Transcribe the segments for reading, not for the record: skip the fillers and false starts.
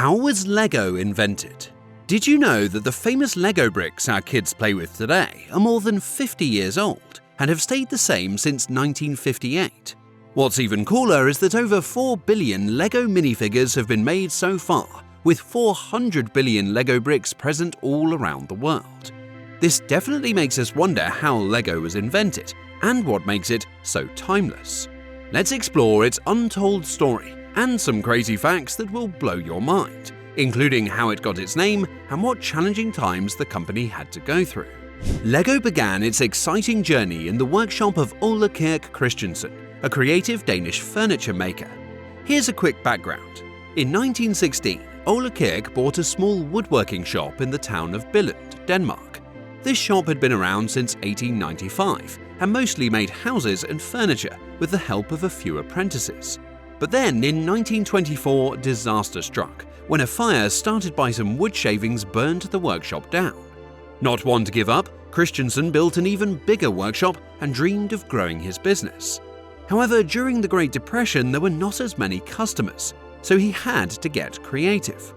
How was LEGO invented? Did you know that the famous LEGO bricks our kids play with today are more than 50 years old and have stayed the same since 1958? What's even cooler is that over 4 billion LEGO minifigures have been made so far, with 400 billion LEGO bricks present all around the world. This definitely makes us wonder how LEGO was invented and what makes it so timeless. Let's explore its untold story and some crazy facts that will blow your mind, including how it got its name and what challenging times the company had to go through. LEGO began its exciting journey in the workshop of Ole Kirk Christensen, a creative Danish furniture maker. Here's a quick background. In 1916, Ole Kirk bought a small woodworking shop in the town of Billund, Denmark. This shop had been around since 1895 and mostly made houses and furniture with the help of a few apprentices. But then in 1924, disaster struck when a fire started by some wood shavings burned the workshop down. Not one to give up, Christensen built an even bigger workshop and dreamed of growing his business. However, during the Great Depression, there were not as many customers, so he had to get creative.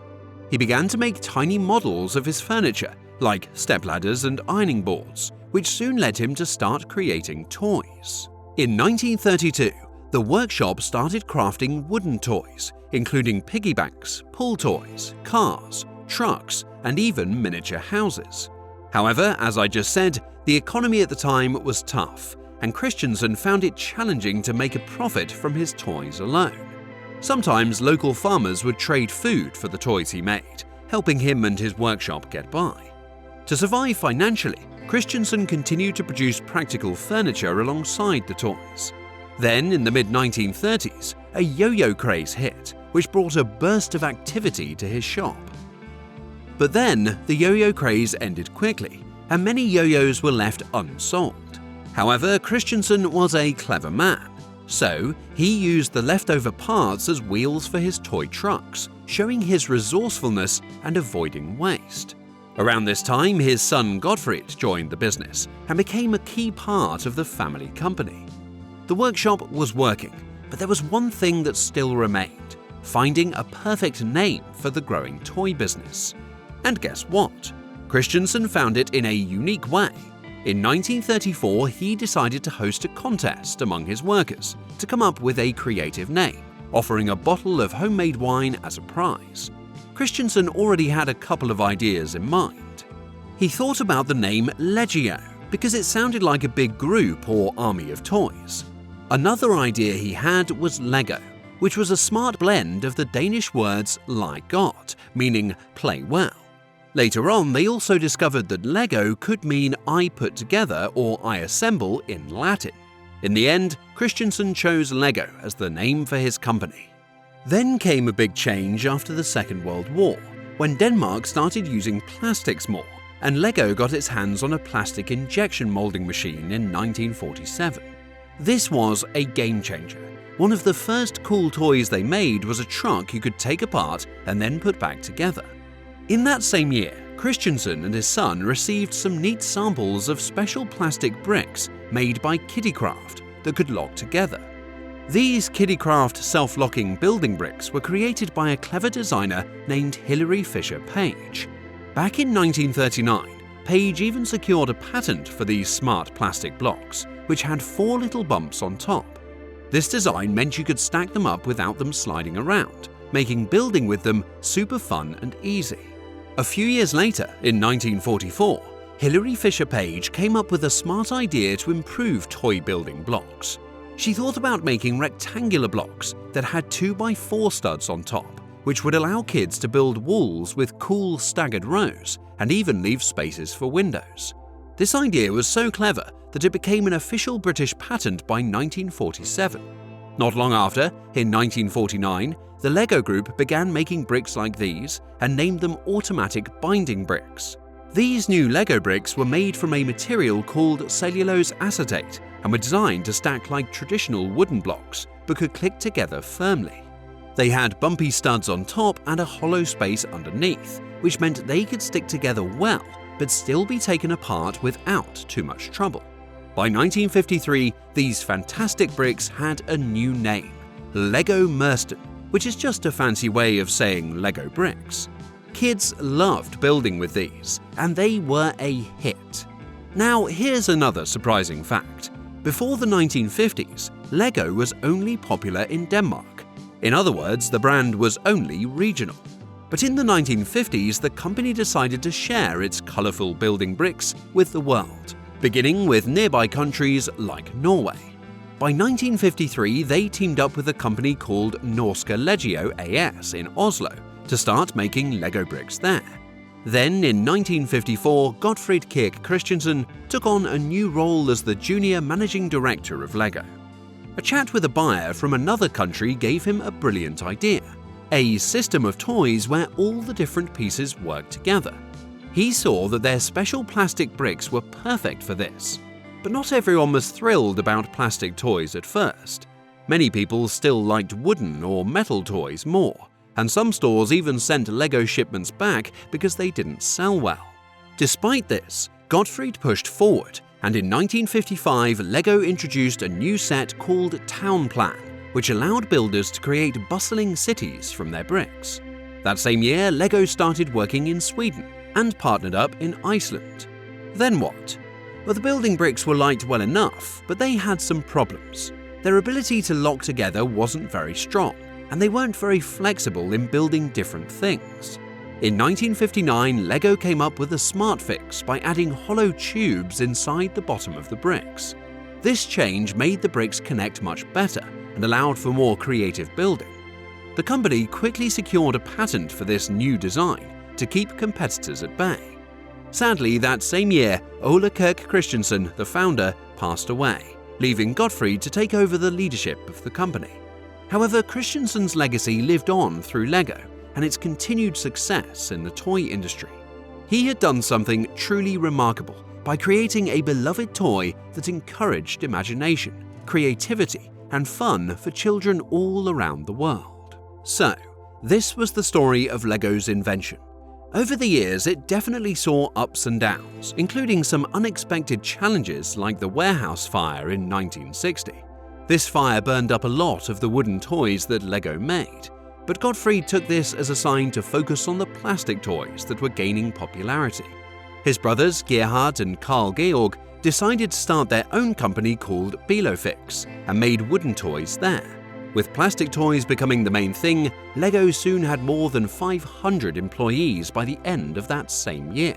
He began to make tiny models of his furniture, like stepladders and ironing boards, which soon led him to start creating toys. In 1932, the workshop started crafting wooden toys, including piggy banks, pull toys, cars, trucks, and even miniature houses. However, as I just said, the economy at the time was tough, and Christensen found it challenging to make a profit from his toys alone. Sometimes local farmers would trade food for the toys he made, helping him and his workshop get by. To survive financially, Christensen continued to produce practical furniture alongside the toys. Then, in the mid-1930s, a yo-yo craze hit, which brought a burst of activity to his shop. But then, the yo-yo craze ended quickly, and many yo-yos were left unsold. However, Christensen was a clever man. So, he used the leftover parts as wheels for his toy trucks, showing his resourcefulness and avoiding waste. Around this time, his son Gottfried joined the business and became a key part of the family company. The workshop was working, but there was one thing that still remained: finding a perfect name for the growing toy business. And guess what? Christensen found it in a unique way. In 1934, he decided to host a contest among his workers to come up with a creative name, offering a bottle of homemade wine as a prize. Christensen already had a couple of ideas in mind. He thought about the name Legio because it sounded like a big group or army of toys. Another idea he had was Lego, which was a smart blend of the Danish words leg godt, meaning play well. Later on, they also discovered that Lego could mean I put together or I assemble in Latin. In the end, Christensen chose Lego as the name for his company. Then came a big change after the Second World War, when Denmark started using plastics more, and Lego got its hands on a plastic injection molding machine in 1947. This was a game changer. One of the first cool toys they made was a truck you could take apart and then put back together. In that same year, Christensen and his son received some neat samples of special plastic bricks made by Kiddicraft that could lock together. These Kiddicraft self-locking building bricks were created by a clever designer named Hilary Fisher Page. Back in 1939, Page even secured a patent for these smart plastic blocks, which had 4 little bumps on top. This design meant you could stack them up without them sliding around, making building with them super fun and easy. A few years later, in 1944, Hilary Fisher Page came up with a smart idea to improve toy building blocks. She thought about making rectangular blocks that had 2x4 studs on top, which would allow kids to build walls with cool staggered rows and even leave spaces for windows. This idea was so clever that it became an official British patent by 1947. Not long after, in 1949, the LEGO Group began making bricks like these and named them automatic binding bricks. These new LEGO bricks were made from a material called cellulose acetate and were designed to stack like traditional wooden blocks but could click together firmly. They had bumpy studs on top and a hollow space underneath, which meant they could stick together well but still be taken apart without too much trouble. By 1953, these fantastic bricks had a new name, LEGO Merston, which is just a fancy way of saying Lego bricks. Kids loved building with these, and they were a hit. Now, here's another surprising fact. Before the 1950s, Lego was only popular in Denmark. In other words, the brand was only regional. But in the 1950s, the company decided to share its colourful building bricks with the world, beginning with nearby countries like Norway. By 1953, they teamed up with a company called Norske Legio AS in Oslo to start making Lego bricks there. Then, in 1954, Gottfried Kirk Christiansen took on a new role as the junior managing director of Lego. A chat with a buyer from another country gave him a brilliant idea: a system of toys where all the different pieces work together. He saw that their special plastic bricks were perfect for this. But not everyone was thrilled about plastic toys at first. Many people still liked wooden or metal toys more, and some stores even sent Lego shipments back because they didn't sell well. Despite this, Gottfried pushed forward, and in 1955 Lego introduced a new set called Town Plan, which allowed builders to create bustling cities from their bricks. That same year, Lego started working in Sweden and partnered up in Iceland. Then what? Well, the building bricks were liked well enough, but they had some problems. Their ability to lock together wasn't very strong, and they weren't very flexible in building different things. In 1959, Lego came up with a smart fix by adding hollow tubes inside the bottom of the bricks. This change made the bricks connect much better and allowed for more creative building. The company quickly secured a patent for this new design to keep competitors at bay. Sadly, that same year, Ole Kirk Christiansen, the founder, passed away, leaving Gottfried to take over the leadership of the company. However, Christiansen's legacy lived on through Lego and its continued success in the toy industry. He had done something truly remarkable by creating a beloved toy that encouraged imagination, creativity, and fun for children all around the world. So, this was the story of Lego's invention. Over the years, it definitely saw ups and downs, including some unexpected challenges like the warehouse fire in 1960. This fire burned up a lot of the wooden toys that Lego made, but Gottfried took this as a sign to focus on the plastic toys that were gaining popularity. His brothers Gerhard and Carl Georg decided to start their own company called Bilofix and made wooden toys there. With plastic toys becoming the main thing, Lego soon had more than 500 employees by the end of that same year.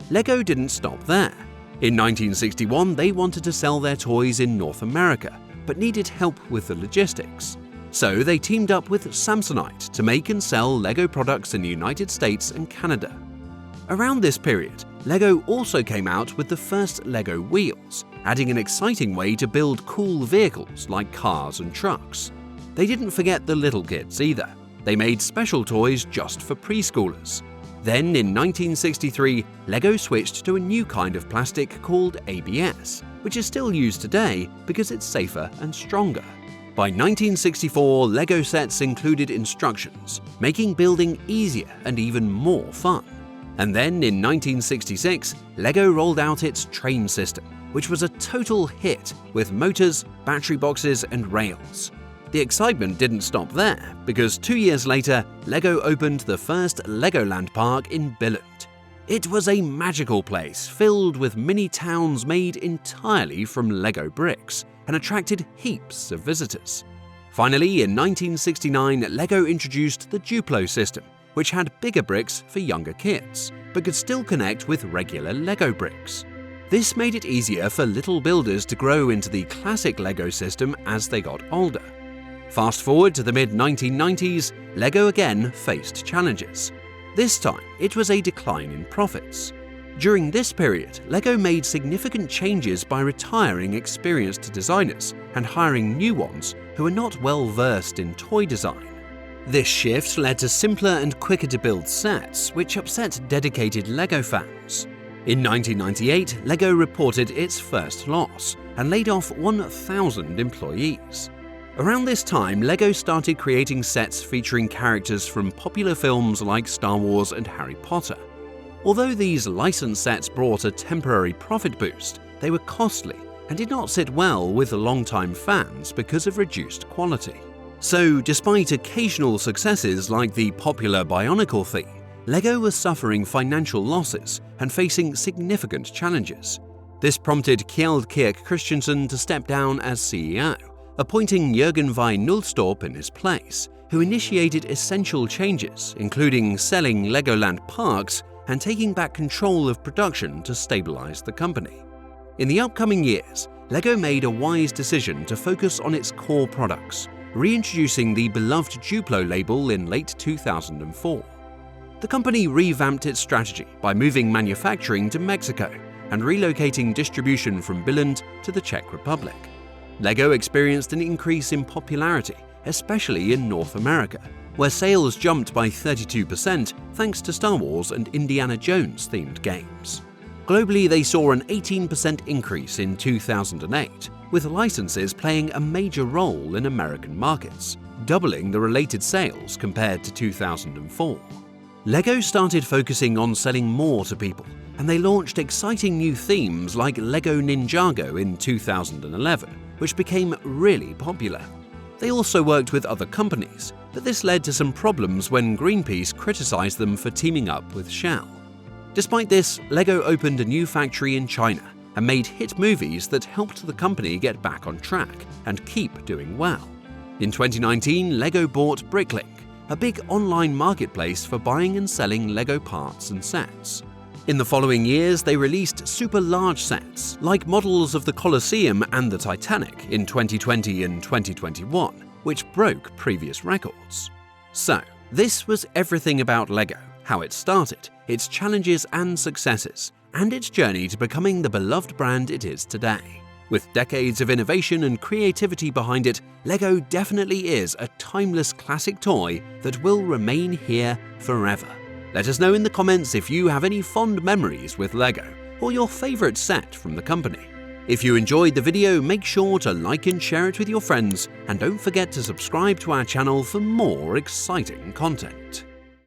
Lego didn't stop there. In 1961, they wanted to sell their toys in North America, but needed help with the logistics. So they teamed up with Samsonite to make and sell Lego products in the United States and Canada. Around this period, Lego also came out with the first Lego wheels, adding an exciting way to build cool vehicles like cars and trucks. They didn't forget the little kids either. They made special toys just for preschoolers. Then in 1963, Lego switched to a new kind of plastic called ABS, which is still used today because it's safer and stronger. By 1964, Lego sets included instructions, making building easier and even more fun. And then in 1966, Lego rolled out its train system, which was a total hit with motors, battery boxes, and rails. The excitement didn't stop there, because 2 years later, Lego opened the first Legoland park in Billund. It was a magical place filled with mini towns made entirely from Lego bricks and attracted heaps of visitors. Finally, in 1969, Lego introduced the Duplo system, which had bigger bricks for younger kids, but could still connect with regular Lego bricks. This made it easier for little builders to grow into the classic Lego system as they got older. Fast forward to the mid-1990s, Lego again faced challenges. This time, it was a decline in profits. During this period, Lego made significant changes by retiring experienced designers and hiring new ones who were not well versed in toy design. This shift led to simpler and quicker to build sets, which upset dedicated Lego fans. In 1998, Lego reported its first loss and laid off 1,000 employees. Around this time, Lego started creating sets featuring characters from popular films like Star Wars and Harry Potter. Although these licensed sets brought a temporary profit boost, they were costly and did not sit well with longtime fans because of reduced quality. So, despite occasional successes like the popular Bionicle theme, LEGO was suffering financial losses and facing significant challenges. This prompted Kjeld Kirk Christensen to step down as CEO, appointing Jørgen Vig Nullstorp in his place, who initiated essential changes, including selling Legoland Parks and taking back control of production to stabilize the company. In the upcoming years, LEGO made a wise decision to focus on its core products, reintroducing the beloved Duplo label in late 2004. The company revamped its strategy by moving manufacturing to Mexico and relocating distribution from Billund to the Czech Republic. LEGO experienced an increase in popularity, especially in North America, where sales jumped by 32% thanks to Star Wars and Indiana Jones themed games. Globally, they saw an 18% increase in 2008, with licenses playing a major role in American markets, doubling the related sales compared to 2004. LEGO started focusing on selling more to people, and they launched exciting new themes like LEGO Ninjago in 2011, which became really popular. They also worked with other companies, but this led to some problems when Greenpeace criticized them for teaming up with Shell. Despite this, LEGO opened a new factory in China and made hit movies that helped the company get back on track and keep doing well. In 2019, LEGO bought Bricklink, a big online marketplace for buying and selling LEGO parts and sets. In the following years, they released super large sets, like models of the Colosseum and the Titanic in 2020 and 2021, which broke previous records. So, this was everything about LEGO, how it started, its challenges and successes, and its journey to becoming the beloved brand it is today. With decades of innovation and creativity behind it, LEGO definitely is a timeless classic toy that will remain here forever. Let us know in the comments if you have any fond memories with LEGO, or your favorite set from the company. If you enjoyed the video, make sure to like and share it with your friends, and don't forget to subscribe to our channel for more exciting content.